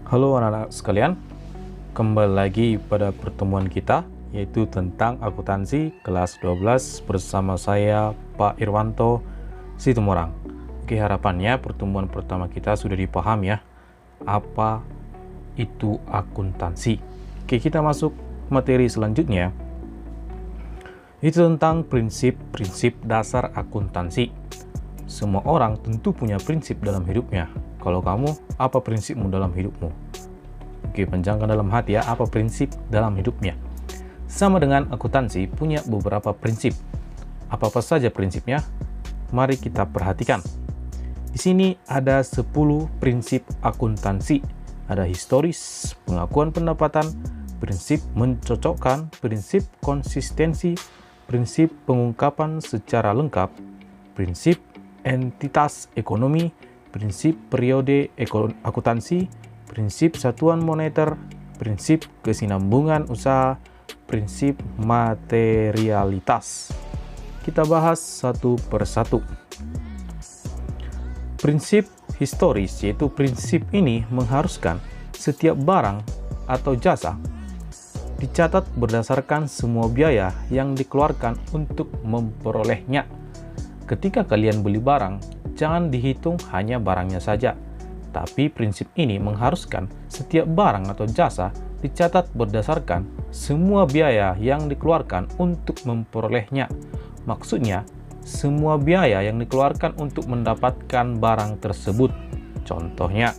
Halo anak-anak sekalian, kembali lagi pada pertemuan kita yaitu tentang akuntansi kelas 12 bersama saya Pak Irwanto Situmorang. Oke, harapannya pertemuan pertama kita sudah dipaham ya, apa itu akuntansi. Oke, kita masuk materi selanjutnya, itu tentang prinsip-prinsip dasar akuntansi. Semua orang tentu punya prinsip dalam hidupnya. Kalau kamu, apa prinsipmu dalam hidupmu? Oke, panjangkan dalam hati ya, apa prinsip dalam hidupnya. Sama dengan akuntansi, punya beberapa prinsip. Apa-apa saja prinsipnya? Mari kita perhatikan. Di sini ada 10 prinsip akuntansi. Ada historis, pengakuan pendapatan, prinsip mencocokkan, prinsip konsistensi, prinsip pengungkapan secara lengkap, prinsip entitas ekonomi, prinsip periode akuntansi, prinsip satuan moneter, prinsip kesinambungan usaha, prinsip materialitas. Kita bahas satu persatu. Prinsip historis, yaitu prinsip ini mengharuskan setiap barang atau jasa dicatat berdasarkan semua biaya yang dikeluarkan untuk memperolehnya. Ketika kalian beli barang, jangan dihitung hanya barangnya saja, tapi prinsip ini mengharuskan setiap barang atau jasa dicatat berdasarkan semua biaya yang dikeluarkan untuk memperolehnya. Maksudnya, semua biaya yang dikeluarkan untuk mendapatkan barang tersebut. Contohnya,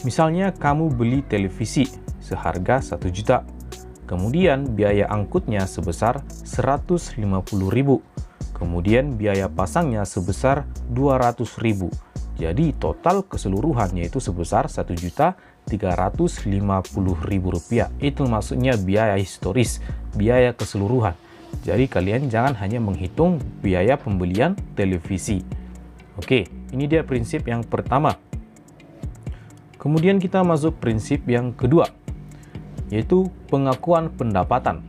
misalnya kamu beli televisi seharga 1 juta, kemudian biaya angkutnya sebesar 150.000. Kemudian biaya pasangnya sebesar 200.000. Jadi total keseluruhannya itu sebesar 1.350.000 rupiah. Itu maksudnya biaya historis, biaya keseluruhan. Jadi kalian jangan hanya menghitung biaya pembelian televisi. Oke, ini dia prinsip yang pertama. Kemudian kita masuk prinsip yang kedua, yaitu pengakuan pendapatan.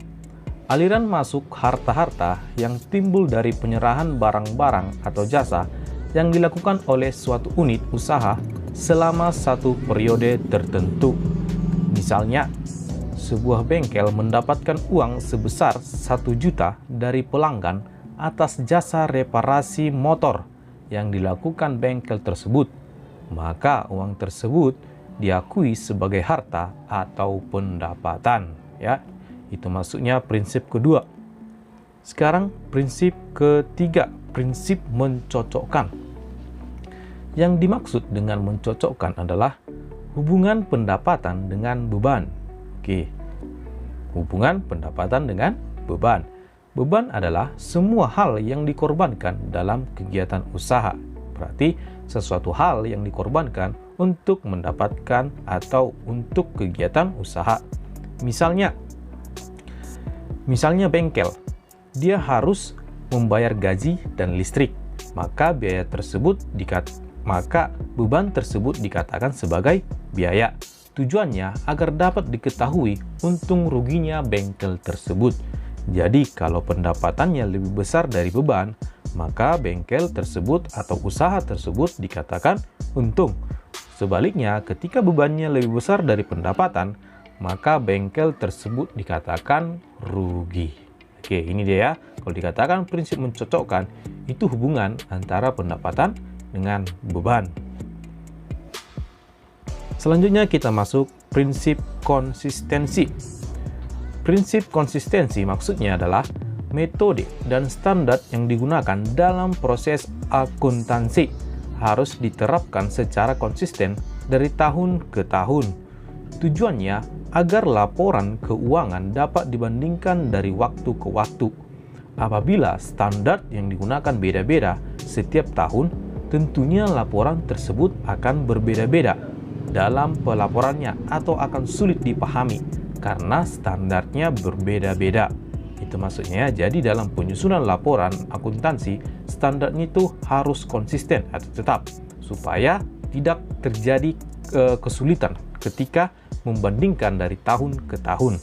Aliran masuk harta-harta yang timbul dari penyerahan barang-barang atau jasa yang dilakukan oleh suatu unit usaha selama satu periode tertentu. Misalnya, sebuah bengkel mendapatkan uang sebesar 1 juta dari pelanggan atas jasa reparasi motor yang dilakukan bengkel tersebut. Maka uang tersebut diakui sebagai harta atau pendapatan, ya. Itu maksudnya prinsip kedua. Sekarang prinsip ketiga, prinsip mencocokkan. Yang dimaksud dengan mencocokkan adalah hubungan pendapatan dengan beban. Oke. Hubungan pendapatan dengan beban. Beban adalah semua hal yang dikorbankan dalam kegiatan usaha. Berarti sesuatu hal yang dikorbankan untuk mendapatkan atau untuk kegiatan usaha. Misalnya bengkel, dia harus membayar gaji dan listrik, maka beban tersebut dikatakan sebagai biaya. Tujuannya agar dapat diketahui untung ruginya bengkel tersebut. Jadi kalau pendapatannya lebih besar dari beban, maka bengkel tersebut atau usaha tersebut dikatakan untung. Sebaliknya, ketika bebannya lebih besar dari pendapatan, maka bengkel tersebut dikatakan rugi. Oke, ini dia ya. Kalau dikatakan prinsip mencocokkan, itu hubungan antara pendapatan dengan beban. Selanjutnya kita masuk prinsip konsistensi. Prinsip konsistensi maksudnya adalah metode dan standar yang digunakan dalam proses akuntansi harus diterapkan secara konsisten dari tahun ke tahun. Tujuannya agar laporan keuangan dapat dibandingkan dari waktu ke waktu. Apabila standar yang digunakan beda-beda setiap tahun, tentunya laporan tersebut akan berbeda-beda dalam pelaporannya atau akan sulit dipahami karena standarnya berbeda-beda. Itu maksudnya, jadi dalam penyusunan laporan akuntansi, standarnya itu harus konsisten atau tetap supaya tidak terjadi kesulitan ketika membandingkan dari tahun ke tahun.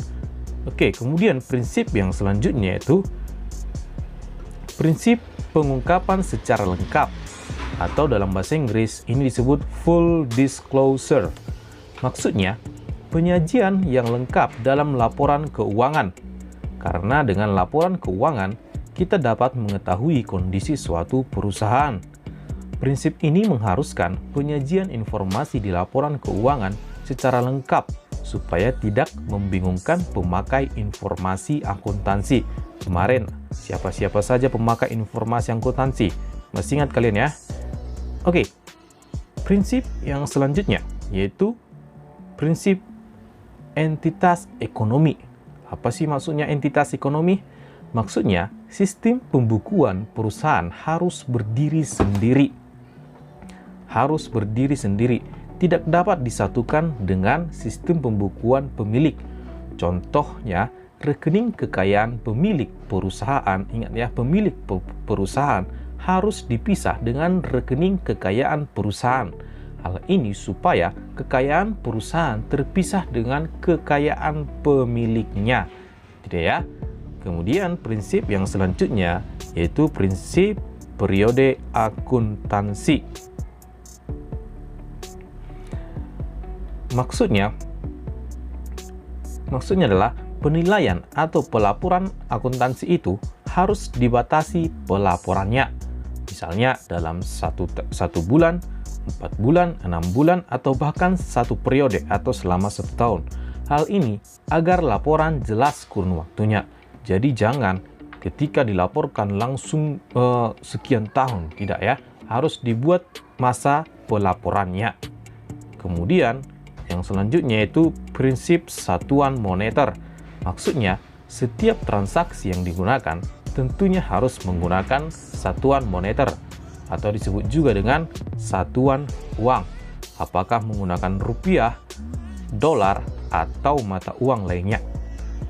Oke, kemudian prinsip yang selanjutnya itu prinsip pengungkapan secara lengkap. atau dalam bahasa Inggris ini disebut full disclosure. Maksudnya, penyajian yang lengkap dalam laporan keuangan. Karena dengan laporan keuangan, kita dapat mengetahui kondisi suatu perusahaan. Prinsip ini mengharuskan penyajian informasi di laporan keuangan secara lengkap supaya tidak membingungkan pemakai informasi akuntansi. Kemarin, siapa-siapa saja pemakai informasi akuntansi? Masih ingat kalian ya? Oke, prinsip yang selanjutnya yaitu prinsip entitas ekonomi. Apa sih maksudnya entitas ekonomi? Maksudnya, sistem pembukuan perusahaan harus berdiri sendiri. Harus berdiri sendiri, tidak dapat disatukan dengan sistem pembukuan pemilik. Contohnya, rekening kekayaan pemilik perusahaan, ingat ya, pemilik perusahaan harus dipisah dengan rekening kekayaan perusahaan. Hal ini supaya kekayaan perusahaan terpisah dengan kekayaan pemiliknya. Tidak ya? Kemudian prinsip yang selanjutnya yaitu prinsip periode akuntansi. Maksudnya adalah penilaian atau pelaporan akuntansi itu harus dibatasi pelaporannya. Misalnya dalam satu bulan, 4 bulan, 6 bulan, atau bahkan satu periode atau selama 1 tahun. Hal ini agar laporan jelas kurun waktunya. Jadi jangan ketika dilaporkan langsung sekian tahun, tidak ya. Harus dibuat masa pelaporannya. Kemudian yang selanjutnya yaitu prinsip satuan moneter. Maksudnya, setiap transaksi yang digunakan tentunya harus menggunakan satuan moneter atau disebut juga dengan satuan uang. Apakah menggunakan rupiah, dolar, atau mata uang lainnya.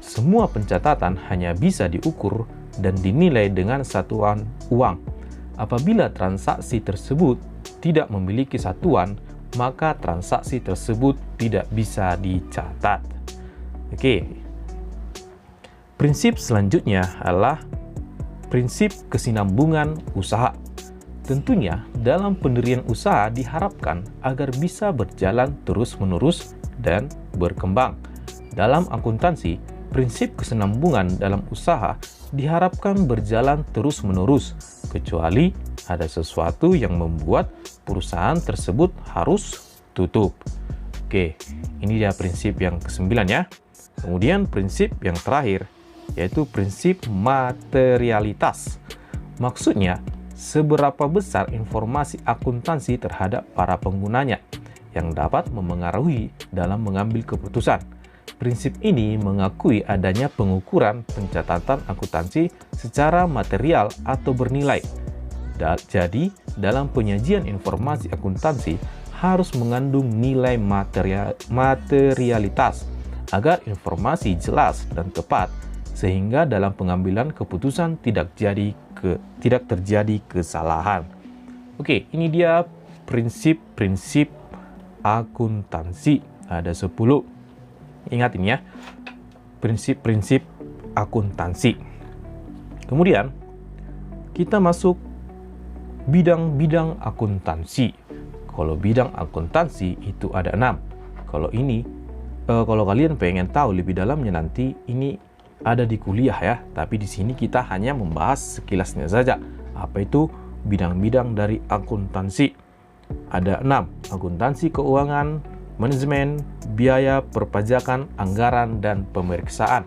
Semua pencatatan hanya bisa diukur dan dinilai dengan satuan uang. Apabila transaksi tersebut tidak memiliki satuan, maka transaksi tersebut tidak bisa dicatat. Oke. Prinsip selanjutnya adalah prinsip kesinambungan usaha. Tentunya dalam pendirian usaha diharapkan agar bisa berjalan terus-menerus dan berkembang. Dalam akuntansi, prinsip kesinambungan dalam usaha diharapkan berjalan terus-menerus, kecuali ada sesuatu yang membuat perusahaan tersebut harus tutup. Oke, ini dia prinsip yang ke-9 ya. Kemudian prinsip yang terakhir, yaitu prinsip materialitas. Maksudnya, seberapa besar informasi akuntansi terhadap para penggunanya yang dapat memengaruhi dalam mengambil keputusan. Prinsip ini mengakui adanya pengukuran pencatatan akuntansi secara material atau bernilai. Jadi, dalam penyajian informasi akuntansi harus mengandung nilai materialitas agar informasi jelas dan tepat sehingga dalam pengambilan keputusan tidak terjadi kesalahan. Oke, ini dia prinsip-prinsip akuntansi. Ada 10. Ingat ini ya, prinsip-prinsip akuntansi. Kemudian, kita masuk bidang-bidang akuntansi. Kalau bidang akuntansi itu ada 6. Kalau kalian pengen tahu lebih dalamnya nanti, ini ada di kuliah ya. Tapi di sini kita hanya membahas sekilasnya saja. Apa itu bidang-bidang dari akuntansi? Ada 6. Akuntansi keuangan, manajemen, biaya, perpajakan, anggaran, dan pemeriksaan.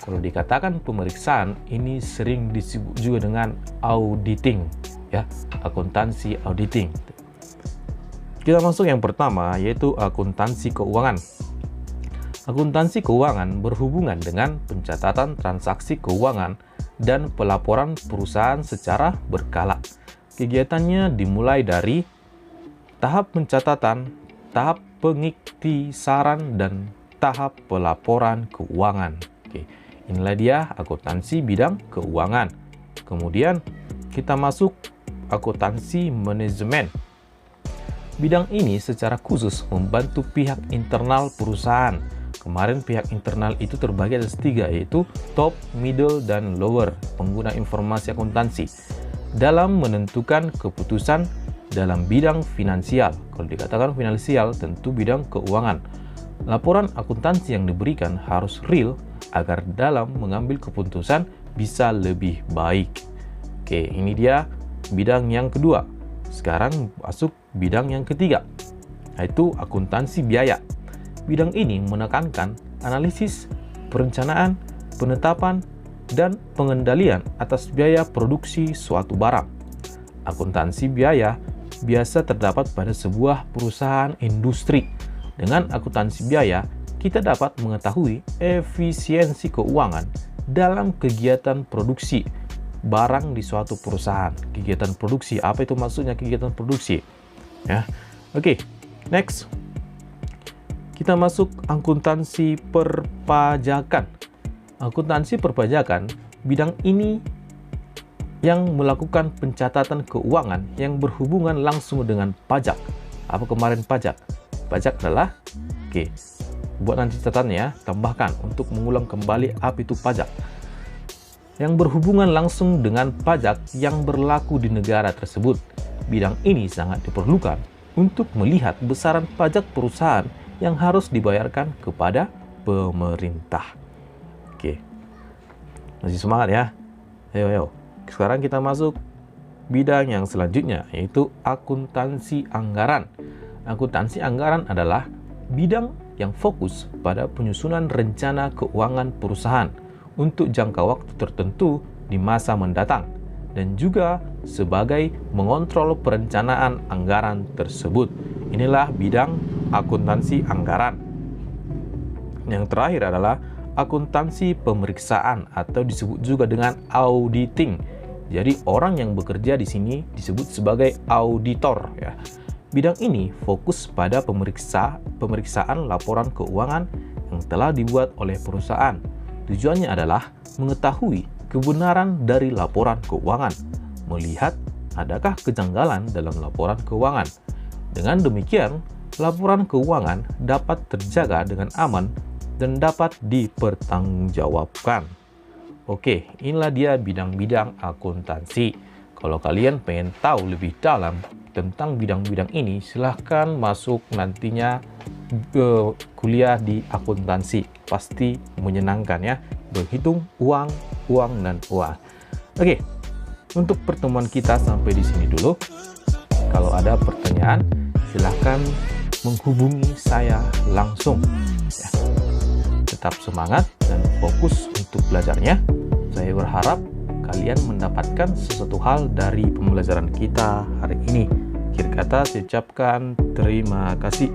Kalau dikatakan pemeriksaan, ini sering disebut juga dengan auditing, ya, akuntansi auditing. Kita masuk yang pertama, yaitu akuntansi keuangan. Akuntansi keuangan berhubungan dengan pencatatan transaksi keuangan dan pelaporan perusahaan secara berkala. Kegiatannya dimulai dari tahap pencatatan, tahap pengiktisaran, dan tahap pelaporan keuangan. Oke, inilah dia akuntansi bidang keuangan. Kemudian kita masuk akuntansi manajemen. Bidang ini secara khusus membantu pihak internal perusahaan. Kemarin pihak internal itu terbagi atas 3, yaitu top, middle, dan lower pengguna informasi akuntansi dalam menentukan keputusan dalam bidang finansial. Kalau dikatakan finansial, tentu bidang keuangan. Laporan akuntansi yang diberikan harus real agar dalam mengambil keputusan bisa lebih baik. Oke, ini dia bidang yang kedua. Sekarang masuk bidang yang ketiga, yaitu akuntansi biaya. Bidang ini menekankan analisis, perencanaan, penetapan, dan pengendalian atas biaya produksi suatu barang. Akuntansi biaya biasa terdapat pada sebuah perusahaan industri. Dengan akuntansi biaya, kita dapat mengetahui efisiensi keuangan dalam kegiatan produksi barang di suatu perusahaan. Kegiatan produksi, apa itu maksudnya kegiatan produksi? Ya, oke, next. Kita masuk akuntansi perpajakan. Akuntansi perpajakan, bidang ini yang melakukan pencatatan keuangan yang berhubungan langsung dengan pajak. Apa kemarin pajak? Pajak adalah, buat nanti catatannya, tambahkan untuk mengulang kembali apa itu pajak. Yang berhubungan langsung dengan pajak yang berlaku di negara tersebut. Bidang ini sangat diperlukan untuk melihat besaran pajak perusahaan yang harus dibayarkan kepada pemerintah. Oke, masih semangat ya? Ayo. Sekarang kita masuk bidang yang selanjutnya, yaitu akuntansi anggaran. Akuntansi anggaran adalah bidang yang fokus pada penyusunan rencana keuangan perusahaan untuk jangka waktu tertentu di masa mendatang, dan juga sebagai mengontrol perencanaan anggaran tersebut. Inilah bidang akuntansi anggaran. Yang terakhir adalah akuntansi pemeriksaan atau disebut juga dengan auditing. Jadi orang yang bekerja di sini disebut sebagai auditor ya. Bidang ini fokus pada pemeriksaan laporan keuangan yang telah dibuat oleh perusahaan. Tujuannya adalah mengetahui kebenaran dari laporan keuangan, melihat adakah kejanggalan dalam laporan keuangan. Dengan demikian, laporan keuangan dapat terjaga dengan aman dan dapat dipertanggungjawabkan. Oke, inilah dia bidang-bidang akuntansi. Kalau kalian pengen tahu lebih dalam tentang bidang-bidang ini, silahkan masuk nantinya ke kuliah di akuntansi. Pasti menyenangkan ya, berhitung uang, dan uang. Oke, untuk pertemuan kita sampai di sini dulu. Kalau ada pertanyaan, silahkan menghubungi saya langsung. Ya. Tetap semangat dan fokus untuk belajarnya. Saya berharap kalian mendapatkan sesuatu hal dari pembelajaran kita hari ini. Akhir kata saya ucapkan terima kasih.